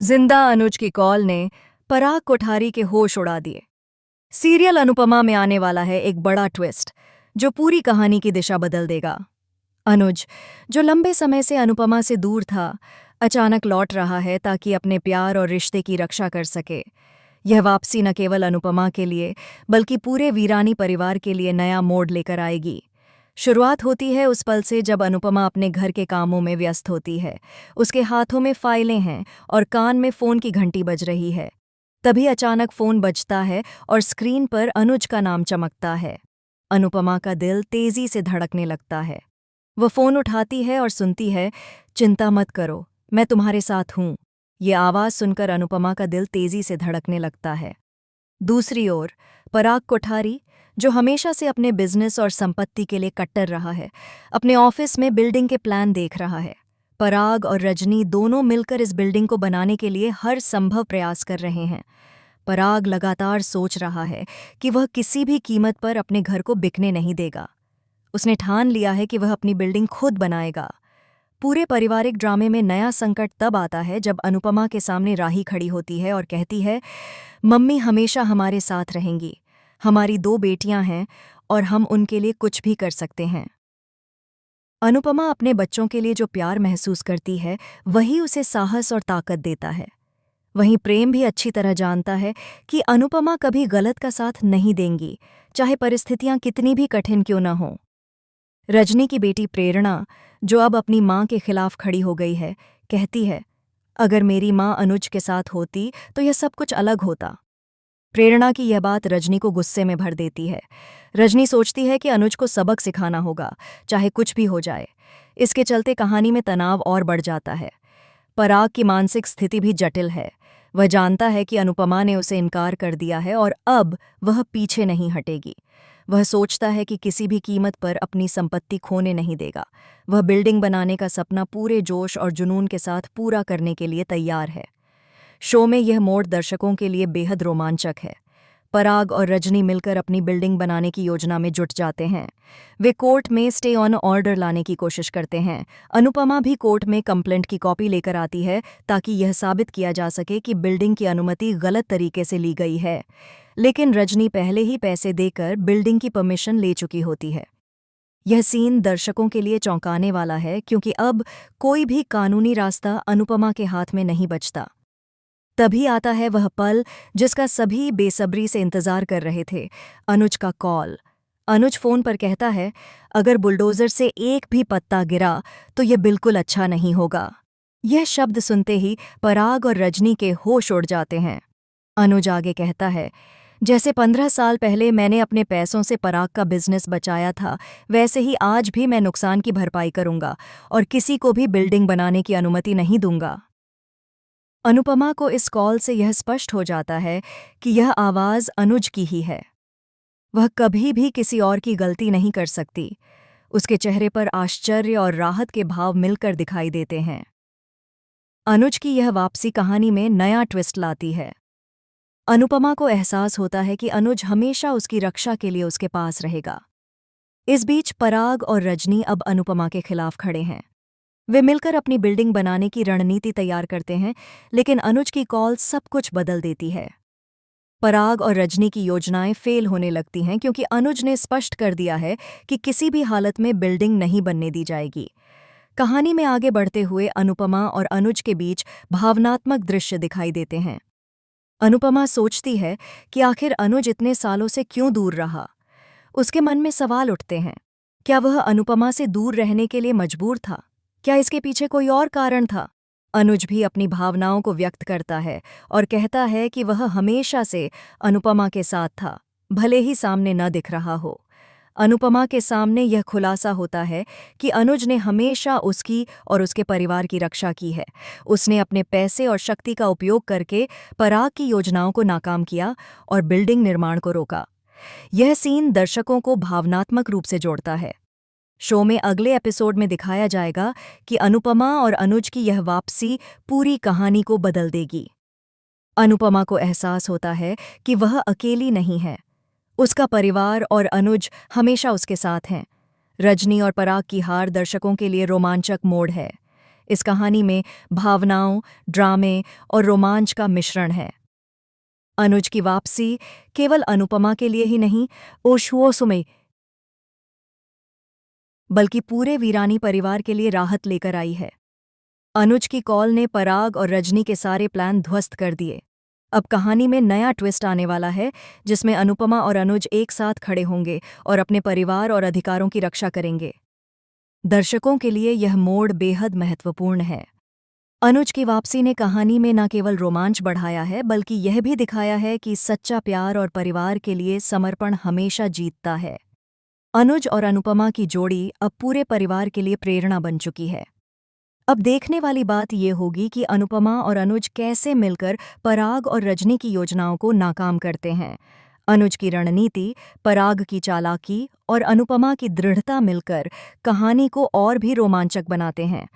जिंदा अनुज की कॉल ने पराग कोठारी के होश उड़ा दिए। सीरियल अनुपमा में आने वाला है एक बड़ा ट्विस्ट जो पूरी कहानी की दिशा बदल देगा। अनुज, जो लंबे समय से अनुपमा से दूर था, अचानक लौट रहा है ताकि अपने प्यार और रिश्ते की रक्षा कर सके। यह वापसी न केवल अनुपमा के लिए बल्कि पूरे वीरानी परिवार के लिए नया मोड़ लेकर आएगी। शुरुआत होती है उस पल से जब अनुपमा अपने घर के कामों में व्यस्त होती है। उसके हाथों में फाइलें हैं और कान में फोन की घंटी बज रही है। तभी अचानक फोन बजता है और स्क्रीन पर अनुज का नाम चमकता है। अनुपमा का दिल तेजी से धड़कने लगता है। वह फोन उठाती है और सुनती है, चिंता मत करो, मैं तुम्हारे साथ हूं। ये आवाज सुनकर अनुपमा का दिल तेजी से धड़कने लगता है। दूसरी ओर पराग कोठारी, जो हमेशा से अपने बिजनेस और संपत्ति के लिए कट्टर रहा है, अपने ऑफिस में बिल्डिंग के प्लान देख रहा है। पराग और रजनी दोनों मिलकर इस बिल्डिंग को बनाने के लिए हर संभव प्रयास कर रहे हैं। पराग लगातार सोच रहा है कि वह किसी भी कीमत पर अपने घर को बिकने नहीं देगा। उसने ठान लिया है कि वह अपनी बिल्डिंग खुद बनाएगा। पूरे पारिवारिक ड्रामे में नया संकट तब आता है जब अनुपमा के सामने राही खड़ी होती है और कहती है, मम्मी हमेशा हमारे साथ रहेंगी, हमारी 2 बेटियां हैं और हम उनके लिए कुछ भी कर सकते हैं। अनुपमा अपने बच्चों के लिए जो प्यार महसूस करती है, वही उसे साहस और ताकत देता है। वहीं प्रेम भी अच्छी तरह जानता है कि अनुपमा कभी गलत का साथ नहीं देंगी, चाहे परिस्थितियां कितनी भी कठिन क्यों न हों। रजनी की बेटी प्रेरणा, जो अब अपनी मां के खिलाफ खड़ी हो गई है, कहती है, अगर मेरी मां अनुज के साथ होती तो यह सब कुछ अलग होता। प्रेरणा की यह बात रजनी को गुस्से में भर देती है। रजनी सोचती है कि अनुज को सबक सिखाना होगा, चाहे कुछ भी हो जाए। इसके चलते कहानी में तनाव और बढ़ जाता है। पराग की मानसिक स्थिति भी जटिल है। वह जानता है कि अनुपमा ने उसे इनकार कर दिया है और अब वह पीछे नहीं हटेगी। वह सोचता है कि किसी भी कीमत पर अपनी संपत्ति खोने नहीं देगा। वह बिल्डिंग बनाने का सपना पूरे जोश और जुनून के साथ पूरा करने के लिए तैयार है। शो में यह मोड़ दर्शकों के लिए बेहद रोमांचक है। पराग और रजनी मिलकर अपनी बिल्डिंग बनाने की योजना में जुट जाते हैं। वे कोर्ट में स्टे ऑन ऑर्डर लाने की कोशिश करते हैं। अनुपमा भी कोर्ट में कंप्लेंट की कॉपी लेकर आती है ताकि यह साबित किया जा सके कि बिल्डिंग की अनुमति गलत तरीके से ली गई है। लेकिन रजनी पहले ही पैसे देकर बिल्डिंग की परमिशन ले चुकी होती है। यह सीन दर्शकों के लिए चौंकाने वाला है क्योंकि अब कोई भी कानूनी रास्ता अनुपमा के हाथ में नहीं बचता। तभी आता है वह पल जिसका सभी बेसब्री से इंतजार कर रहे थे, अनुज का कॉल। अनुज फोन पर कहता है, अगर बुलडोजर से एक भी पत्ता गिरा तो यह बिल्कुल अच्छा नहीं होगा। यह शब्द सुनते ही पराग और रजनी के होश उड़ जाते हैं। अनुज आगे कहता है, जैसे 15 साल पहले मैंने अपने पैसों से पराग का बिजनेस बचाया था, वैसे ही आज भी मैं नुकसान की भरपाई करूंगा और किसी को भी बिल्डिंग बनाने की अनुमति नहीं दूंगा। अनुपमा को इस कॉल से यह स्पष्ट हो जाता है कि यह आवाज़ अनुज की ही है। वह कभी भी किसी और की गलती नहीं कर सकती। उसके चेहरे पर आश्चर्य और राहत के भाव मिलकर दिखाई देते हैं। अनुज की यह वापसी कहानी में नया ट्विस्ट लाती है। अनुपमा को एहसास होता है कि अनुज हमेशा उसकी रक्षा के लिए उसके पास रहेगा। इस बीच पराग और रजनी अब अनुपमा के खिलाफ खड़े हैं। वे मिलकर अपनी बिल्डिंग बनाने की रणनीति तैयार करते हैं, लेकिन अनुज की कॉल सब कुछ बदल देती है। पराग और रजनी की योजनाएं फेल होने लगती हैं क्योंकि अनुज ने स्पष्ट कर दिया है कि किसी भी हालत में बिल्डिंग नहीं बनने दी जाएगी। कहानी में आगे बढ़ते हुए अनुपमा और अनुज के बीच भावनात्मक दृश्य दिखाई देते हैं। अनुपमा सोचती है कि आखिर अनुज इतने सालों से क्यों दूर रहा। उसके मन में सवाल उठते हैं, क्या वह अनुपमा से दूर रहने के लिए मजबूर था? क्या इसके पीछे कोई और कारण था? अनुज भी अपनी भावनाओं को व्यक्त करता है और कहता है कि वह हमेशा से अनुपमा के साथ था, भले ही सामने न दिख रहा हो। अनुपमा के सामने यह खुलासा होता है कि अनुज ने हमेशा उसकी और उसके परिवार की रक्षा की है। उसने अपने पैसे और शक्ति का उपयोग करके पराग की योजनाओं को नाकाम किया और बिल्डिंग निर्माण को रोका। यह सीन दर्शकों को भावनात्मक रूप से जोड़ता है। शो में अगले एपिसोड में दिखाया जाएगा कि अनुपमा और अनुज की यह वापसी पूरी कहानी को बदल देगी। अनुपमा को एहसास होता है कि वह अकेली नहीं है। उसका परिवार और अनुज हमेशा उसके साथ हैं। रजनी और पराग की हार दर्शकों के लिए रोमांचक मोड़ है। इस कहानी में भावनाओं, ड्रामे और रोमांच का मिश्रण है। अनुज की वापसी केवल अनुपमा के लिए ही नहीं, ओशुओसुमे बल्कि पूरे वीरानी परिवार के लिए राहत लेकर आई है। अनुज की कॉल ने पराग और रजनी के सारे प्लान ध्वस्त कर दिए। अब कहानी में नया ट्विस्ट आने वाला है, जिसमें अनुपमा और अनुज एक साथ खड़े होंगे और अपने परिवार और अधिकारों की रक्षा करेंगे। दर्शकों के लिए यह मोड़ बेहद महत्वपूर्ण है। अनुज की वापसी ने कहानी में न केवल रोमांच बढ़ाया है, बल्कि यह भी दिखाया है कि सच्चा प्यार और परिवार के लिए समर्पण हमेशा जीतता है। अनुज और अनुपमा की जोड़ी अब पूरे परिवार के लिए प्रेरणा बन चुकी है। अब देखने वाली बात यह होगी कि अनुपमा और अनुज कैसे मिलकर पराग और रजनी की योजनाओं को नाकाम करते हैं। अनुज की रणनीति, पराग की चालाकी और अनुपमा की दृढ़ता मिलकर कहानी को और भी रोमांचक बनाते हैं।